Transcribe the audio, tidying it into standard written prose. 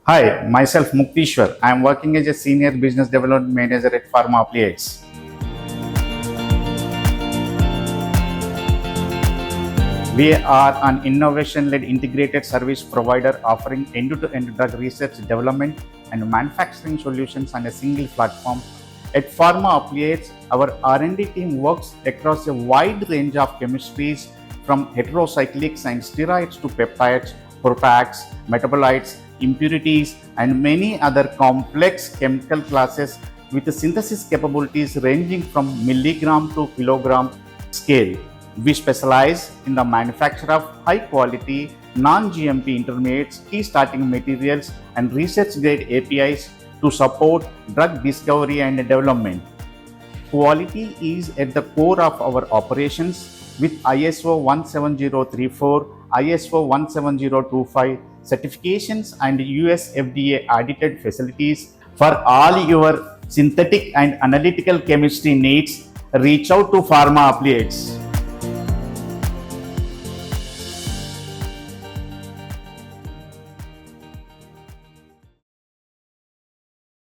Hi, myself Muktheshwar. I am working as a senior business development manager at Pharma Applieds. We are an innovation-led integrated service provider offering end-to-end drug research, development, and manufacturing solutions on a single platform. At Pharma Applieds, our R&D team works across a wide range of chemistries from heterocyclics and steroids to peptides, protacs, metabolites, impurities, and many other complex chemical classes with synthesis capabilities ranging from milligram to kilogram scale. We specialize in the manufacture of high quality non-GMP intermediates, key starting materials, and research grade APIs to support drug discovery and development. Quality is at the core of our operations with ISO 17034, ISO 17025 certifications and US FDA audited facilities for all your synthetic and analytical chemistry needs. Reach out to Pharma Applieds.